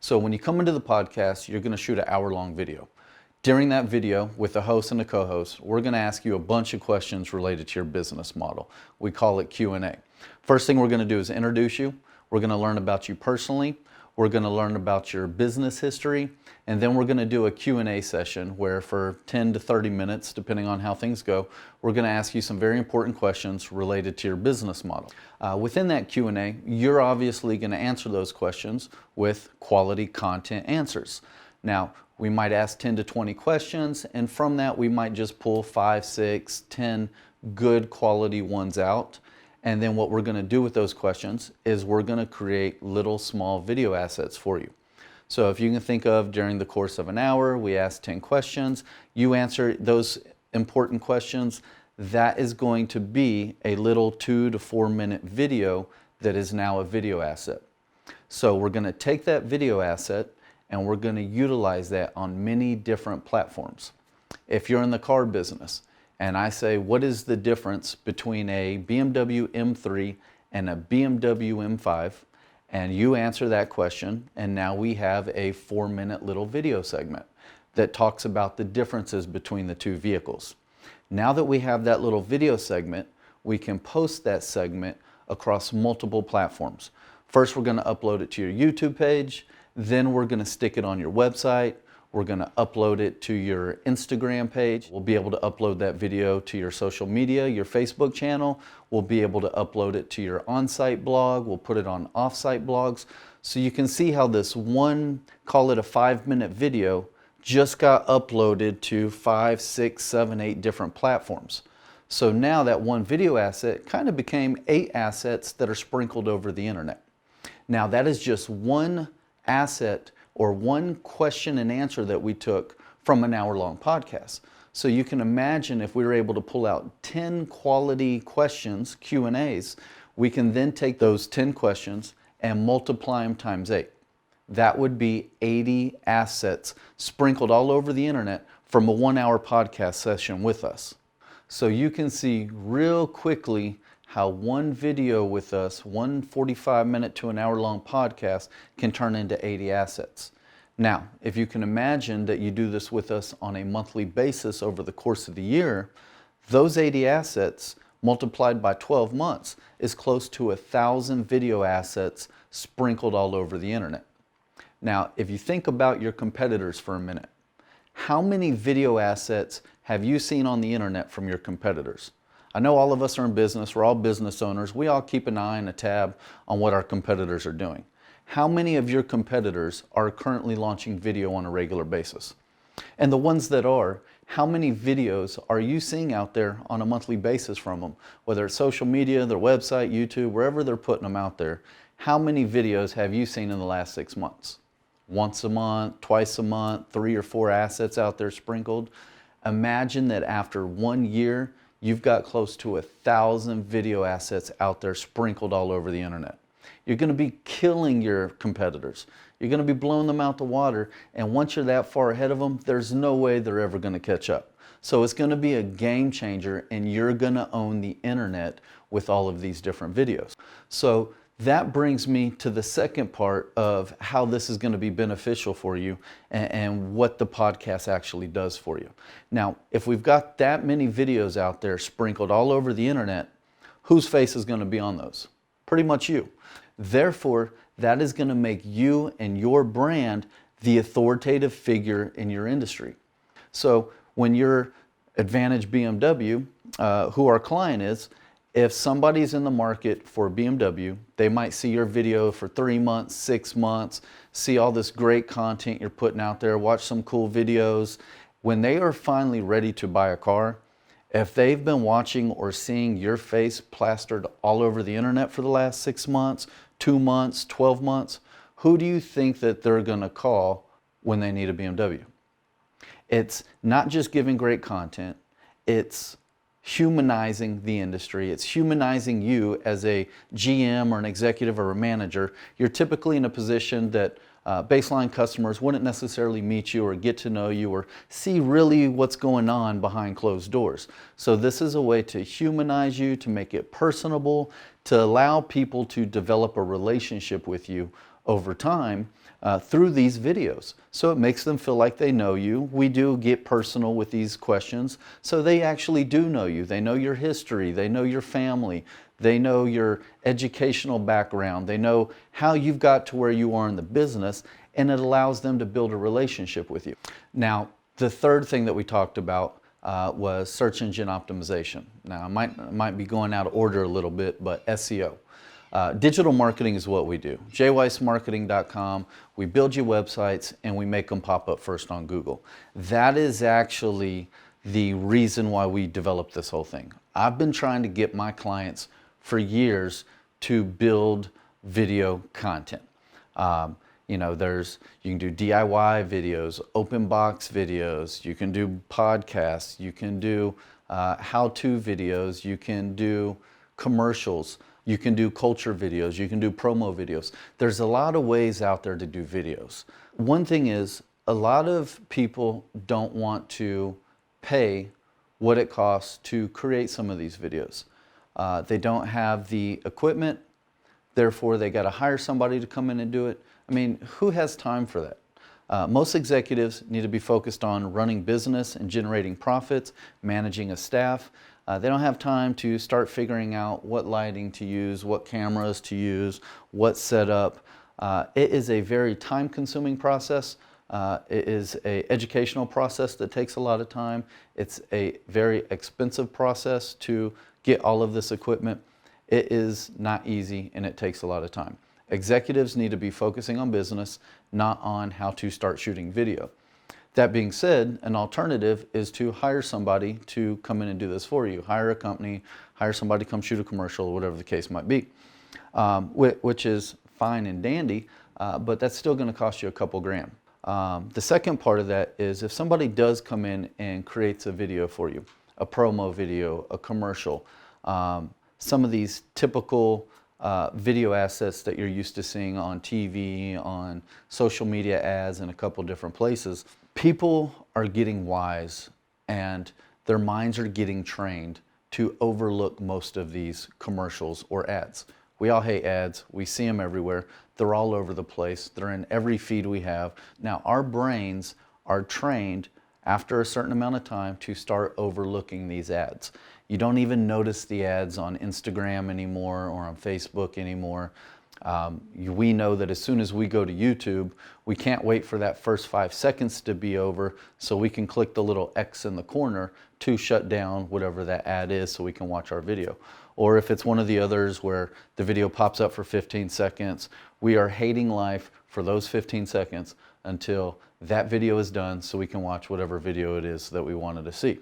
So when you come into the podcast, you're going to shoot an hour-long video. During that video, with the host and the co-host, we're going to ask you a bunch of questions related to your business model. We call it Q&A. First thing we're going to do is introduce you. We're going to learn about you personally. We're going to learn about your business history, and then we're going to do a Q&A session where for 10 to 30 minutes, depending on how things go, we're going to ask you some very important questions related to your business model. Within that Q&A, you're obviously going to answer those questions with quality content answers. Now, we might ask 10 to 20 questions, and from that we might just pull 5, 6, 10 good quality ones out. And then what we're going to do with those questions is we're going to create little small video assets for you. So if you can think of during the course of an hour, we ask 10 questions, you answer those important questions, that is going to be a little 2 to 4 minute video that is now a video asset. So we're going to take that video asset and we're going to utilize that on many different platforms. If you're in the car business, and I say, what is the difference between a BMW M3 and a BMW M5? And you answer that question, and now we have a 4-minute little video segment that talks about the differences between the two vehicles. Now that we have that little video segment, we can post that segment across multiple platforms. First, we're going to upload it to your YouTube page, then we're going to stick it on your website. We're going to upload it to your Instagram page. We'll be able to upload that video to your social media, your Facebook channel. We'll be able to upload it to your on-site blog. We'll put it on off-site blogs. So you can see how this one, call it a 5-minute video, just got uploaded to 5, 6, 7, 8 different platforms. So now that one video asset kind of became 8 assets that are sprinkled over the internet. Now that is just one asset or one question and answer that we took from an hour-long podcast. So you can imagine if we were able to pull out 10 quality questions, Q&As, we can then take those 10 questions and multiply them times 8. That would be 80 assets sprinkled all over the internet from a 1-hour podcast session with us. So you can see real quickly how one video with us, one 45-minute to an hour-long podcast, can turn into 80 assets. Now, if you can imagine that you do this with us on a monthly basis over the course of the year, those 80 assets multiplied by 12 months is close to 1,000 video assets sprinkled all over the internet. Now, if you think about your competitors for a minute, how many video assets have you seen on the internet from your competitors? I know all of us are in business, we're all business owners, we all keep an eye and a tab on what our competitors are doing. How many of your competitors are currently launching video on a regular basis? And the ones that are, how many videos are you seeing out there on a monthly basis from them? Whether it's social media, their website, YouTube, wherever they're putting them out there, how many videos have you seen in the last 6 months? Once a month, twice a month, 3 or 4 assets out there sprinkled. Imagine that after 1 year, you've got close to 1,000 video assets out there sprinkled all over the internet. You're going to be killing your competitors. You're going to be blowing them out the water, and once you're that far ahead of them, there's no way they're ever going to catch up. So it's going to be a game changer, and you're going to own the internet with all of these different videos. So that brings me to the second part of how this is going to be beneficial for you and what the podcast actually does for you. Now, if we've got that many videos out there sprinkled all over the internet, whose face is going to be on those? Pretty much you. Therefore, that is going to make you and your brand the authoritative figure in your industry. So when you're Advantage BMW, who our client is, if somebody's in the market for BMW, they might see your video for 3 months, 6 months, see all this great content you're putting out there, watch some cool videos. When they are finally ready to buy a car, if they've been watching or seeing your face plastered all over the internet for the last 6 months, 2 months, 12 months, who do you think that they're going to call when they need a BMW? It's not just giving great content, it's humanizing the industry. It's humanizing you as a GM or an executive or a manager. You're typically in a position that baseline customers wouldn't necessarily meet you or get to know you or see really what's going on behind closed doors. So this is a way to humanize you, to make it personable, to allow people to develop a relationship with you over time through these videos. So it makes them feel like they know you. We do get personal with these questions, so they actually do know you. They know your history, they know your family, they know your educational background, they know how you've got to where you are in the business, and it allows them to build a relationship with you. Now, the third thing that we talked about was search engine optimization. Now, I might be going out of order a little bit, but SEO. Digital marketing is what we do. jweissmarketing.com, we build you websites and we make them pop up first on Google. That is actually the reason why we developed this whole thing. I've been trying to get my clients for years to build video content. You know, you can do DIY videos, open box videos, you can do podcasts, you can do how-to videos, you can do commercials, you can do culture videos, you can do promo videos. There's a lot of ways out there to do videos. One thing is, a lot of people don't want to pay what it costs to create some of these videos. They don't have the equipment, therefore they got to hire somebody to come in and do it. I mean, who has time for that? Most executives need to be focused on running business and generating profits, managing a staff. They don't have time to start figuring out what lighting to use, what cameras to use, what setup. It is a very time-consuming process. It is an educational process that takes a lot of time. It's a very expensive process to get all of this equipment. It is not easy and it takes a lot of time. Executives need to be focusing on business, not on how to start shooting video. That being said, an alternative is to hire somebody to come in and do this for you. Hire a company, hire somebody to come shoot a commercial, or whatever the case might be, which is fine and dandy, but that's still going to cost you a couple grand. The second part of that is if somebody does come in and creates a video for you, a promo video, a commercial, some of these typical video assets that you're used to seeing on TV, on social media ads in a couple different places, people are getting wise and their minds are getting trained to overlook most of these commercials or ads. We all hate ads. We see them everywhere. They're all over the place. They're in every feed we have. Now, our brains are trained after a certain amount of time to start overlooking these ads. You don't even notice the ads on Instagram anymore or on Facebook anymore. We know that as soon as we go to YouTube, we can't wait for that first 5 seconds to be over so we can click the little X in the corner to shut down whatever that ad is so we can watch our video. Or if it's one of the others where the video pops up for 15 seconds, we are hating life for those 15 seconds until that video is done so we can watch whatever video it is that we wanted to see.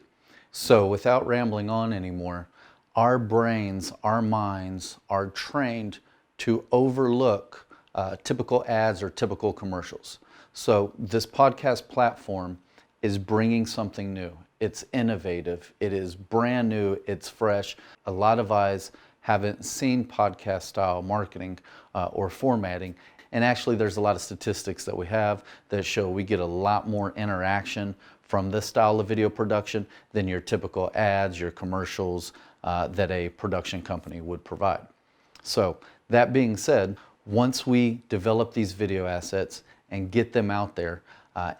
So without rambling on anymore, our brains, our minds are trained to overlook typical ads or typical commercials. So this podcast platform is bringing something new. It's innovative, it is brand new, it's fresh. A lot of eyes haven't seen podcast style marketing or formatting. And actually there's a lot of statistics that we have that show we get a lot more interaction from this style of video production than your typical ads, your commercials that a production company would provide. So that being said, once we develop these video assets and get them out there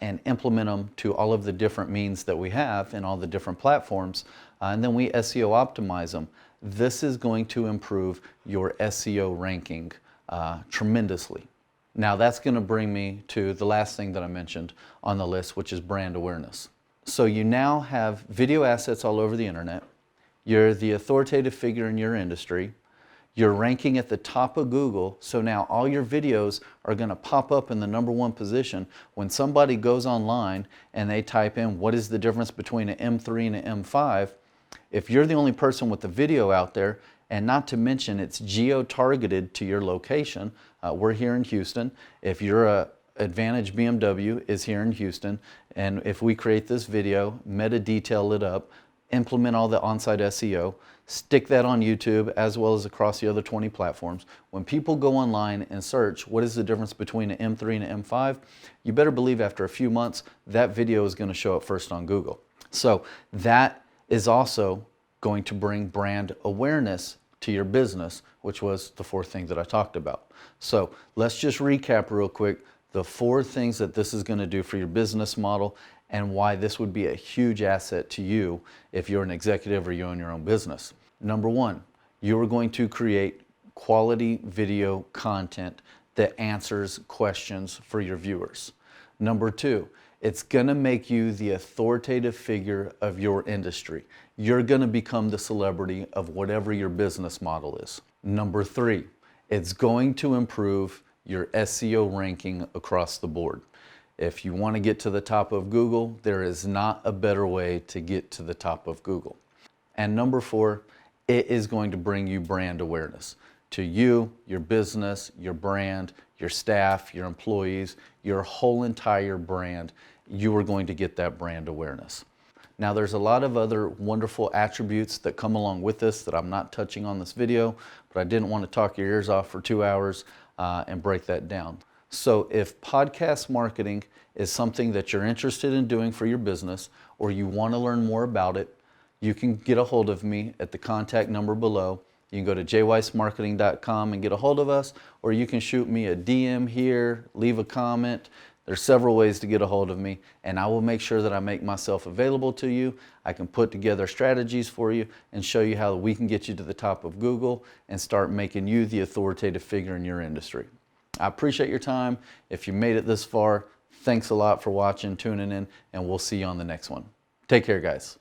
and implement them to all of the different means that we have and all the different platforms, and then we SEO optimize them, this is going to improve your SEO ranking tremendously. Now that's going to bring me to the last thing that I mentioned on the list, which is brand awareness. So you now have video assets all over the internet. You're the authoritative figure in your industry. You're ranking at the top of Google, so now all your videos are going to pop up in the #1 position when somebody goes online and they type in what is the difference between an M3 and an M5. If you're the only person with the video out there, and not to mention it's geo-targeted to your location, we're here in Houston. If you're a Advantage BMW is here in Houston, and if we create this video, meta detail it up, implement all the on-site SEO, stick that on YouTube as well as across the other 20 platforms. When people go online and search what is the difference between an M3 and an M5, you better believe after a few months that video is going to show up first on Google. So that is also going to bring brand awareness to your business, which was the fourth thing that I talked about. So let's just recap real quick the 4 things that this is going to do for your business model and why this would be a huge asset to you if you're an executive or you own your own business. Number 1, you are going to create quality video content that answers questions for your viewers. Number 2, it's going to make you the authoritative figure of your industry. You're going to become the celebrity of whatever your business model is. Number 3, it's going to improve your SEO ranking across the board. If you want to get to the top of Google, there is not a better way to get to the top of Google. And number 4, it is going to bring you brand awareness to you, your business, your brand, your staff, your employees, your whole entire brand. You are going to get that brand awareness. Now, there's a lot of other wonderful attributes that come along with this that I'm not touching on this video, but I didn't want to talk your ears off for 2 hours and break that down. So if podcast marketing is something that you're interested in doing for your business, or you want to learn more about it, you can get a hold of me at the contact number below. You can go to jweissmarketing.com and get a hold of us, or you can shoot me a DM here, leave a comment. There's several ways to get a hold of me, and I will make sure that I make myself available to you. I can put together strategies for you and show you how we can get you to the top of Google and start making you the authoritative figure in your industry. I appreciate your time. If you made it this far, thanks a lot for watching, tuning in, and we'll see you on the next one. Take care, guys.